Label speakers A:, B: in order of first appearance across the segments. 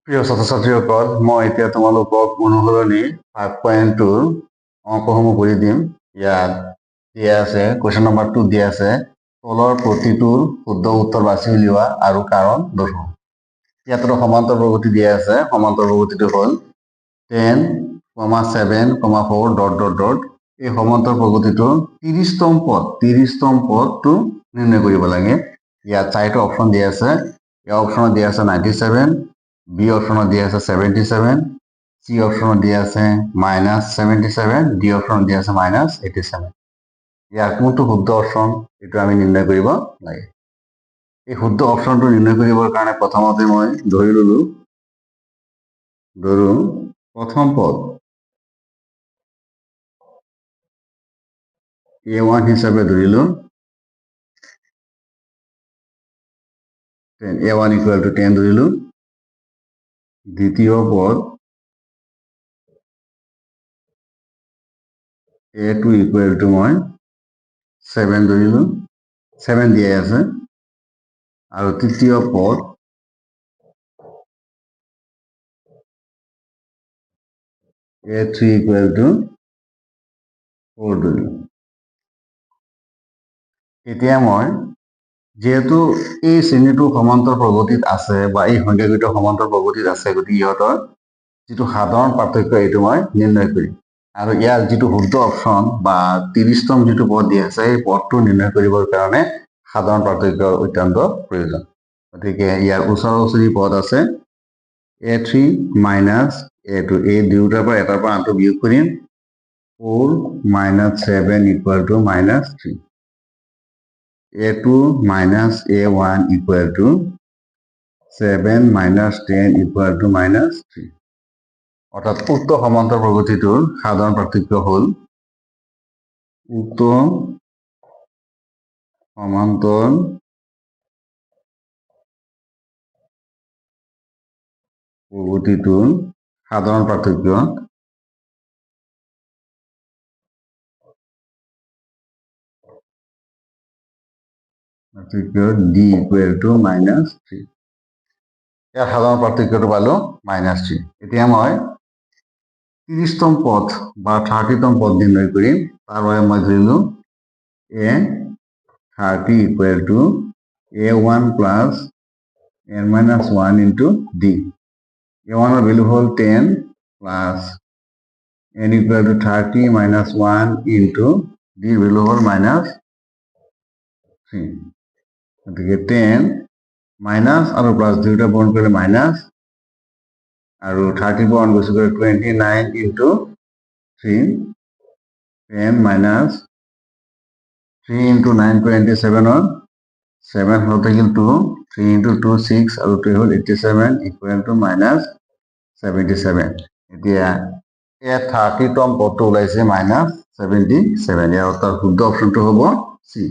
A: প্ৰিয় ছাত্ৰ-ছাত্ৰীসকল, মই এতিয়া তোমালোকক অনুসৰণি 5.2 অংকসমূহ কৰি দিম। ইয়াত দিয়া আছে, কুৱেশ্যন নম্বৰ 2 দিয়া আছে, তলৰ প্ৰতিটোৰ শুদ্ধ উত্তৰ বাছি উলিওৱা আৰু কাৰণ দৰ্শাও। ইয়াত সমান্তৰ প্ৰগতি দিয়া আছে। সমান্তৰ প্ৰগতিটো হ'ল 10, 7, 4 ... এই সমান্তৰ প্ৰগতিটোৰ 30তম পদটো নিৰ্ণয় কৰিব লাগে। ইয়াত 4টা অপশ্যন দিয়া আছে। এ অপশ্যনত দিয়া আছে 97, বি অপশ্যনত দিয়া আছে 77, সি অপশ্যনত দিয়া আছে -77, ডি অপশ্যনত দিয়া আছে -87। ইয়াৰ কোনটো শুদ্ধ অপশ্যন এইটো আমি নিৰ্ণয় কৰিব লাগে। এই শুদ্ধ অপশ্যনটো নিৰ্ণয় কৰিবৰ কাৰণে প্ৰথমতে মই ধৰো প্ৰথম পদ A1 হিচাপে ধৰিলো। A1 = 10 ধৰিলো। দ্বিতীয় পদ A2 = মই 7 ধৰিলো। 7 দিয়াই আছে। আৰু তৃতীয় পদ A3 = 4 ধৰিলো। এতিয়া মই যেহেতু এই শ্ৰেণীটো সমান্তৰ প্ৰগতিত আছে বা এই সংখ্যাকেইটা সমান্তৰ প্ৰগতিত আছে, গতিকে ইহঁতৰ যিটো সাধাৰণ পাৰ্থক্য এইটো মই নিৰ্ণয় কৰিম। আৰু ইয়াৰ যিটো শুদ্ধ অপশ্যন বা 30তম যিটো পদ দিয়া আছে, এই পদটো নিৰ্ণয় কৰিবৰ কাৰণে সাধাৰণ পাৰ্থক্যৰ অত্যন্ত প্ৰয়োজন। গতিকে ইয়াৰ ওচৰা-ওচৰি পদ আছে A3 - A2। এই দুয়োটাৰ পৰা এটাৰ পৰা আনটো বিয়োগ কৰিম। 4 - 7 = -3। A2 - A1 = 7 - 10 = -3। অৰ্থাৎ উক্ত সমান্তৰ প্ৰগতিটোৰ সাধাৰণ পাৰ্থক্য হ'ল উক্ত সমান্তৰ প্ৰগতিটোৰ সাধাৰণ পাৰ্থক্য D = -3। ইয়াৰ সাধাৰণ পাৰ্থক্যটো পালো -3। এতিয়া মই 30তম পদ বা 30তম পদ নিৰ্ণয় কৰিম। তাৰ বাবে মই ধৰিলো A30 = A1 + n-1 × D। A1 ৰ ভেলু হ'ল 10 প্লাছ n = 30 - 1 × D ৰ ভেলু হ'ল -3। গতিকে 10 মাইনাছ আৰু প্লাছ দুয়োটা পূৰণ কৰিলে মাইনাছ, আৰু 30 পৰা 1 গুচি গ'লে 29 × 3, 10 - 3 × 9 27, 7 হ'ল 2, 3 × 2 6 আৰু 2 হ'ল 87 = -77। এতিয়া এই 30তম পদটো ওলাইছে -77। ইয়াৰ অৰ্থাৎ শুদ্ধ অপশ্যনটো হ'ব চি।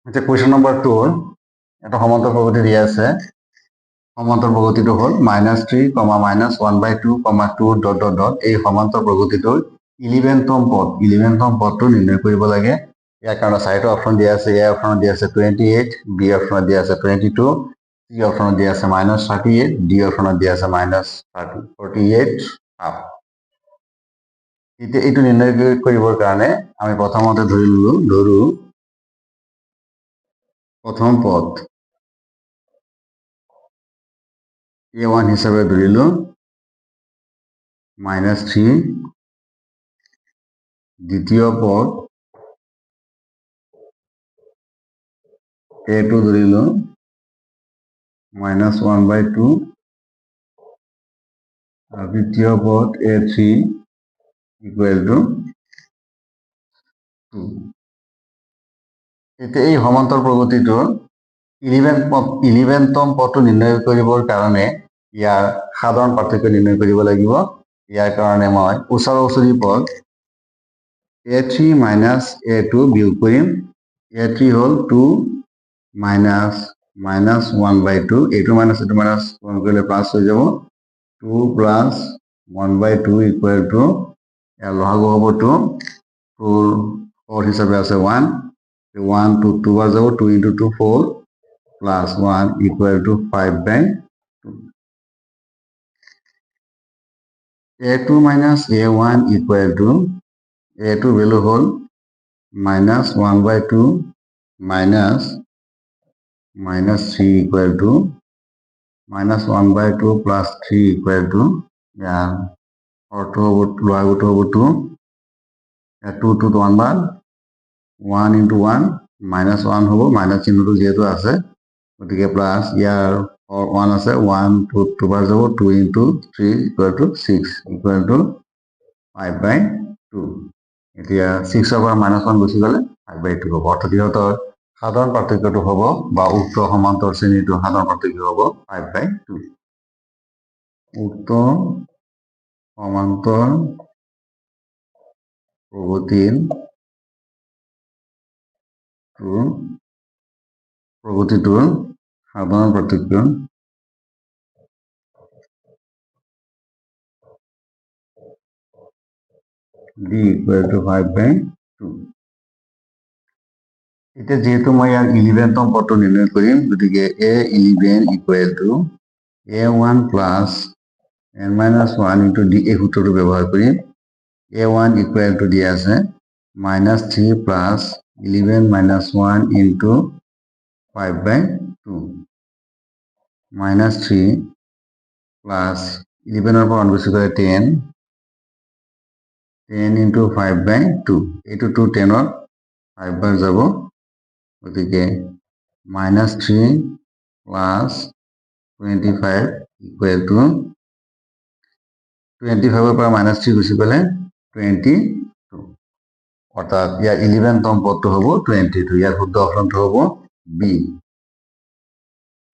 A: এতিয়া কুৱেশ্যন নম্বৰ 2 এটা সমান্তৰ প্ৰগতি দিয়া আছে। সমান্তৰ প্ৰগতিটো হ'ল -3, -1/2, 2 ... এই সমান্তৰ প্ৰগতিটোৰ 11তম পদটো নিৰ্ণয় কৰিব লাগে। ইয়াৰ কাৰণে 4টা অপশ্যন দিয়া আছে। এ অপশ্যনত দিয়া আছে 28, বি অপশ্যনত দিয়া আছে 22, চি অপশ্যনত দিয়া আছে -38, ডি অপশ্যনত দিয়া আছে -48 . এতিয়া এইটো নিৰ্ণয় কৰিবৰ কাৰণে আমি প্ৰথমতে ধৰো প্ৰথম পদ A1 হিচাপে ধৰিলো -3। দ্বিতীয় পদ A2 ধৰিলো -1/2। আৰু তৃতীয় পদ A3 = 2। এতিয়া এই সমান্তৰ প্ৰগতিটোৰ 11তম পদটো নিৰ্ণয় কৰিবৰ কাৰণে ইয়াৰ সাধাৰণ পাৰ্থক্য নিৰ্ণয় কৰিব লাগিব। ইয়াৰ কাৰণে মই ওচৰা-ওচৰি পদ A3 - A2 বিয়োগ কৰিম। A3 হ'ল 2 -1/2। এইটো মাইনাছ এইটো মাইনাছ পূৰণ কৰিলে প্লাছ হৈ যাব। 2 + 1/2 = ইয়াৰ লসাগু হ'ব 2। 2ৰ পদ হিচাপে আছে 1। 1 2 2 বাৰ যাব, 2 × 2 4 + 1 = 5/2। a2 minus a1 equal to a2 value hall minus 1/2 minus 3 equal to minus 1/2 plus 3 equal to লোৱাৰ গোটৰ হ'ব 2 2 to 1 বার 1 into 1 minus 1 হ'ব minus চিহ্নটো যেহেতু আছে গতিকে প্লাস ইয়াৰ 1 আছে 1 2 বার যাব 2 into 3 equal to 6 equal to 5/2 এতিয়া 6 ৰ পৰা -1 গুচি গ'লে 5/2 হ'ব অৰ্থাৎ ইহঁতৰ সাধাৰণ পাৰ্থক্যটো হ'ব বা উক্ত সমান্তৰ শ্ৰেণীটো সাধাৰণ পাৰ্থক্য হ'ব 5/2 উক্ত সমান্তৰ প্ৰগতিটোৰ সাধাৰণ পাৰ্থক্য d equal to 5/2 এতিয়া যেহেতু মই ইয়াৰ 11তম পদটো নিৰ্ণয় কৰিম গতিকে a11 equal to a1 plus n-1 into d এই সূত্ৰটো ব্যৱহাৰ কৰিম a1 equal to দিয়া আছে -3 plus 11 minus 1 into 5/2 -3 plus 11 ৰ পৰা 1 গুচি গ'লে 10 into 5/2 এইটো 10 ৰ 5 বাৰ যাব গতিকে -3 plus 25 equal to 25 ৰ পৰা -3 গুচি গ'লে 22 অৰ্থাৎ ইয়াৰ 11তম পদটো হ'ব 22 ইয়াৰ শুদ্ধ অপশনটো হ'ব বি